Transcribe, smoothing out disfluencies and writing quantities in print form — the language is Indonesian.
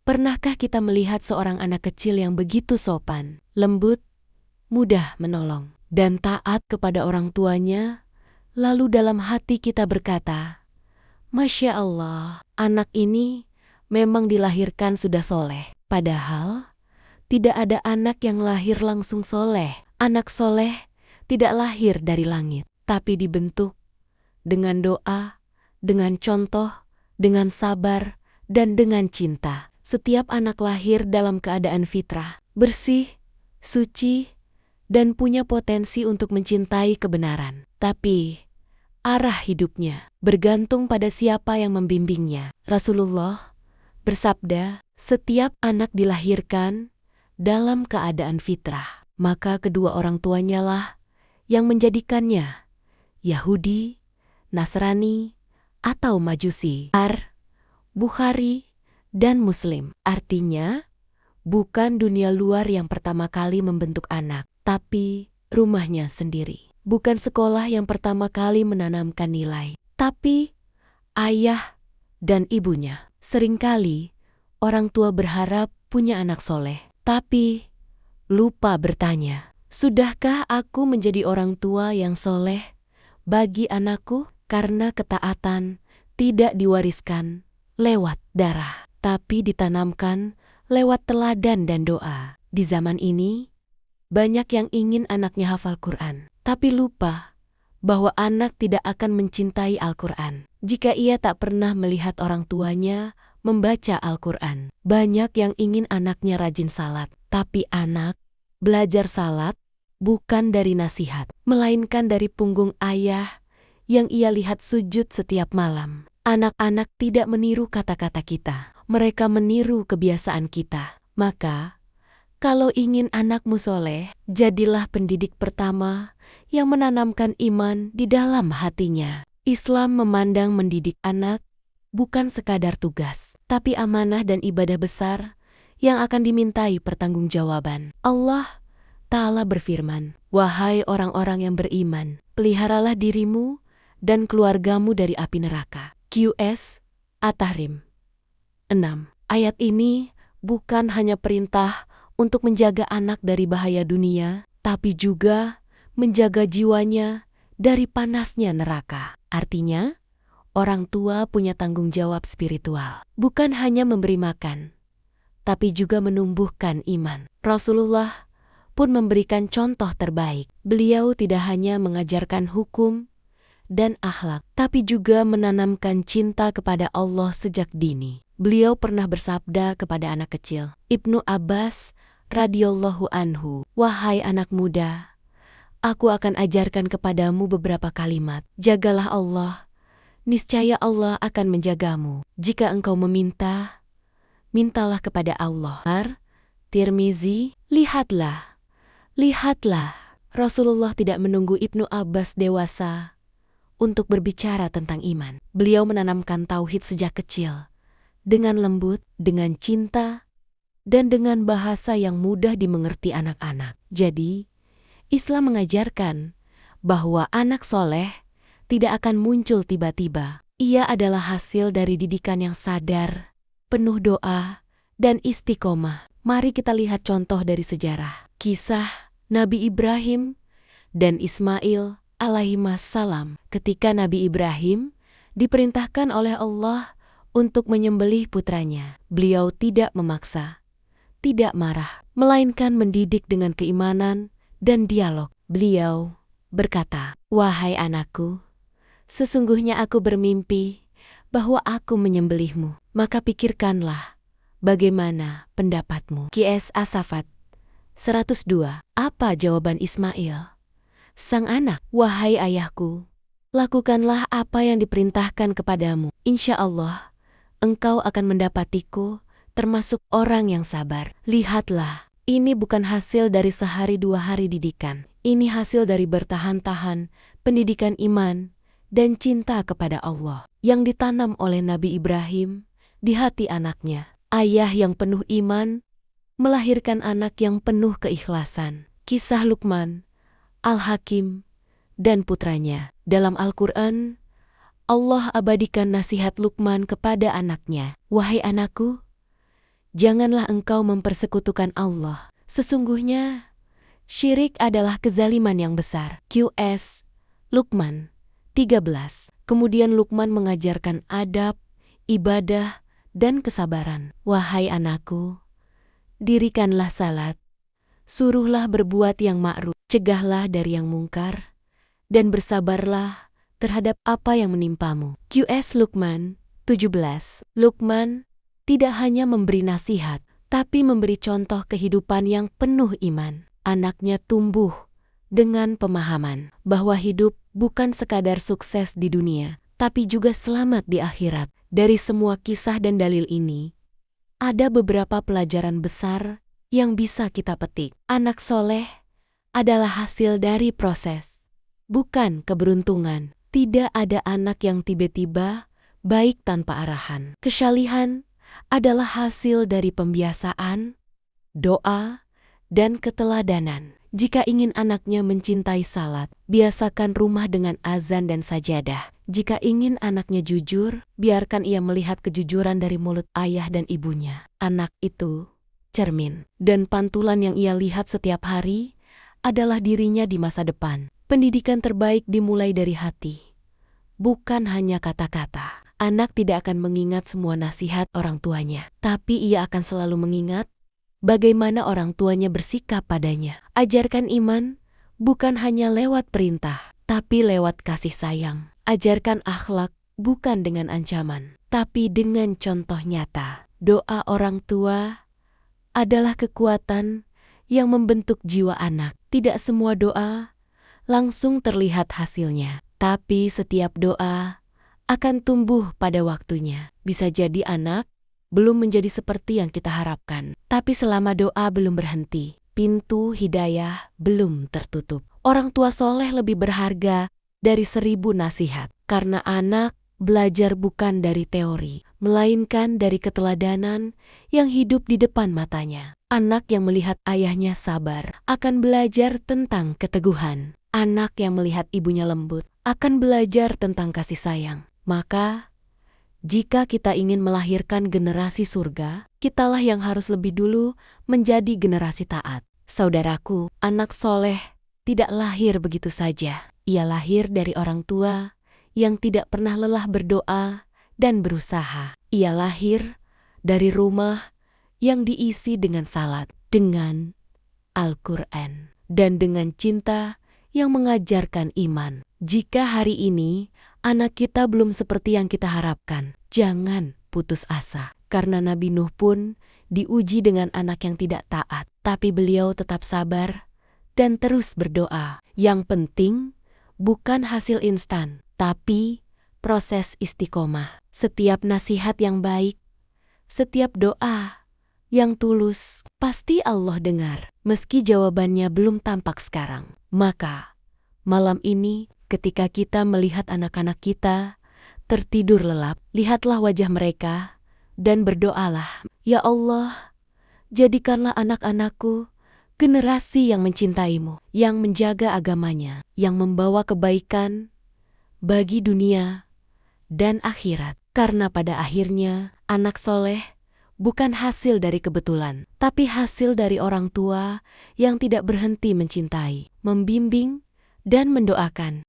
Pernahkah kita melihat seorang anak kecil yang begitu sopan, lembut, mudah menolong, dan taat kepada orang tuanya, lalu dalam hati kita berkata, Masya Allah, anak ini memang dilahirkan sudah soleh. Padahal, tidak ada anak yang lahir langsung soleh. Anak soleh tidak lahir dari langit, tapi dibentuk dengan doa, dengan contoh, dengan sabar, dan dengan cinta. Setiap anak lahir dalam keadaan fitrah, bersih, suci, dan punya potensi untuk mencintai kebenaran. Tapi, arah hidupnya bergantung pada siapa yang membimbingnya. Rasulullah bersabda, setiap anak dilahirkan dalam keadaan fitrah, maka kedua orang tuanya lah yang menjadikannya Yahudi, Nasrani, atau Majusi. Bukhari dan Muslim. Artinya, bukan dunia luar yang pertama kali membentuk anak, tapi rumahnya sendiri. Bukan sekolah yang pertama kali menanamkan nilai, tapi ayah dan ibunya. Seringkali orang tua berharap punya anak soleh, tapi lupa bertanya, sudahkah aku menjadi orang tua yang soleh bagi anakku? Karena ketaatan tidak diwariskan lewat darah, tapi ditanamkan lewat teladan dan doa. Di zaman ini, banyak yang ingin anaknya hafal Quran, tapi lupa bahwa anak tidak akan mencintai Al-Quran jika ia tak pernah melihat orang tuanya membaca Al-Quran. Banyak yang ingin anaknya rajin salat, tapi anak belajar salat bukan dari nasihat, melainkan dari punggung ayah yang ia lihat sujud setiap malam. Anak-anak tidak meniru kata-kata kita, mereka meniru kebiasaan kita. Maka, kalau ingin anakmu soleh, jadilah pendidik pertama yang menanamkan iman di dalam hatinya. Islam memandang mendidik anak bukan sekadar tugas, tapi amanah dan ibadah besar yang akan dimintai pertanggungjawaban. Allah Ta'ala berfirman, wahai orang-orang yang beriman, peliharalah dirimu dan keluargamu dari api neraka. QS At-Tahrim 6. Ayat ini bukan hanya perintah untuk menjaga anak dari bahaya dunia, tapi juga menjaga jiwanya dari panasnya neraka. Artinya, orang tua punya tanggung jawab spiritual. Bukan hanya memberi makan, tapi juga menumbuhkan iman. Rasulullah pun memberikan contoh terbaik. Beliau tidak hanya mengajarkan hukum dan akhlak, tapi juga menanamkan cinta kepada Allah sejak dini. Beliau pernah bersabda kepada anak kecil, Ibnu Abbas radhiyallahu anhu, wahai anak muda, aku akan ajarkan kepadamu beberapa kalimat. Jagalah Allah, niscaya Allah akan menjagamu. Jika engkau meminta, mintalah kepada Allah. Tirmizi, lihatlah. Rasulullah tidak menunggu Ibnu Abbas dewasa untuk berbicara tentang iman. Beliau menanamkan tauhid sejak kecil, dengan lembut, dengan cinta, dan dengan bahasa yang mudah dimengerti anak-anak. Jadi, Islam mengajarkan bahwa anak soleh tidak akan muncul tiba-tiba. Ia adalah hasil dari didikan yang sadar, penuh doa, dan istiqomah. Mari kita lihat contoh dari sejarah. Kisah Nabi Ibrahim dan Ismail alaihissalam. Ketika Nabi Ibrahim diperintahkan oleh Allah untuk menyembelih putranya, beliau tidak memaksa, tidak marah, melainkan mendidik dengan keimanan dan dialog. Beliau berkata, wahai anakku, sesungguhnya aku bermimpi bahwa aku menyembelihmu, maka pikirkanlah bagaimana pendapatmu. QS As-Saffat 102. Apa jawaban Ismail, sang anak? Wahai ayahku, lakukanlah apa yang diperintahkan kepadamu. Insya Allah, engkau akan mendapatiku termasuk orang yang sabar. Lihatlah, ini bukan hasil dari sehari dua hari didikan. Ini hasil dari bertahan-tahan pendidikan iman dan cinta kepada Allah yang ditanam oleh Nabi Ibrahim di hati anaknya. Ayah yang penuh iman melahirkan anak yang penuh keikhlasan. Kisah Luqman, Al-Hakim, dan putranya. Dalam Al-Quran, Allah abadikan nasihat Luqman kepada anaknya. Wahai anakku, Janganlah engkau mempersekutukan Allah. Sesungguhnya, syirik adalah kezaliman yang besar. QS Luqman 13. Kemudian Luqman mengajarkan adab, ibadah, dan kesabaran. Wahai anakku, dirikanlah salat, suruhlah berbuat yang ma'ruf, cegahlah dari yang mungkar, dan bersabarlah terhadap apa yang menimpamu. QS Luqman 17. Luqman tidak hanya memberi nasihat, tapi memberi contoh kehidupan yang penuh iman. Anaknya tumbuh dengan pemahaman bahwa hidup bukan sekadar sukses di dunia, tapi juga selamat di akhirat. Dari semua kisah dan dalil ini, ada beberapa pelajaran besar yang bisa kita petik. Anak soleh adalah hasil dari proses, bukan keberuntungan. Tidak ada anak yang tiba-tiba baik tanpa arahan. Kesalihan adalah hasil dari pembiasaan, doa, dan keteladanan. Jika ingin anaknya mencintai salat, biasakan rumah dengan azan dan sajadah. Jika ingin anaknya jujur, biarkan ia melihat kejujuran dari mulut ayah dan ibunya. Anak itu cermin, dan pantulan yang ia lihat setiap hari adalah dirinya di masa depan. Pendidikan terbaik dimulai dari hati, bukan hanya kata-kata. Anak tidak akan mengingat semua nasihat orang tuanya, tapi ia akan selalu mengingat bagaimana orang tuanya bersikap padanya. Ajarkan iman bukan hanya lewat perintah, tapi lewat kasih sayang. Ajarkan akhlak bukan dengan ancaman, tapi dengan contoh nyata. Doa orang tua adalah kekuatan yang membentuk jiwa anak. Tidak semua doa langsung terlihat hasilnya, tapi setiap doa akan tumbuh pada waktunya. Bisa jadi anak belum menjadi seperti yang kita harapkan, tapi selama doa belum berhenti, pintu hidayah belum tertutup. Orang tua soleh lebih berharga dari 1000 nasihat, karena anak belajar bukan dari teori, melainkan dari keteladanan yang hidup di depan matanya. Anak yang melihat ayahnya sabar akan belajar tentang keteguhan. Anak yang melihat ibunya lembut akan belajar tentang kasih sayang. Maka, jika kita ingin melahirkan generasi surga, kitalah yang harus lebih dulu menjadi generasi taat. Saudaraku, anak soleh tidak lahir begitu saja. Ia lahir dari orang tua yang tidak pernah lelah berdoa dan berusaha. Ia lahir dari rumah yang diisi dengan salat, dengan Al-Quran, dan dengan cinta yang mengajarkan iman. Jika hari ini anak kita belum seperti yang kita harapkan, jangan putus asa. Karena Nabi Nuh pun diuji dengan anak yang tidak taat, tapi beliau tetap sabar dan terus berdoa. Yang penting bukan hasil instan, tapi proses istiqomah. Setiap nasihat yang baik, setiap doa yang tulus, pasti Allah dengar. Meski jawabannya belum tampak sekarang. Maka, malam ini ketika kita melihat anak-anak kita tertidur lelap, lihatlah wajah mereka dan berdoalah, "Ya Allah, jadikanlah anak-anakku generasi yang mencintaimu, yang menjaga agamanya, yang membawa kebaikan bagi dunia dan akhirat." Karena pada akhirnya, anak soleh bukan hasil dari kebetulan, tapi hasil dari orang tua yang tidak berhenti mencintai, membimbing, dan mendoakan.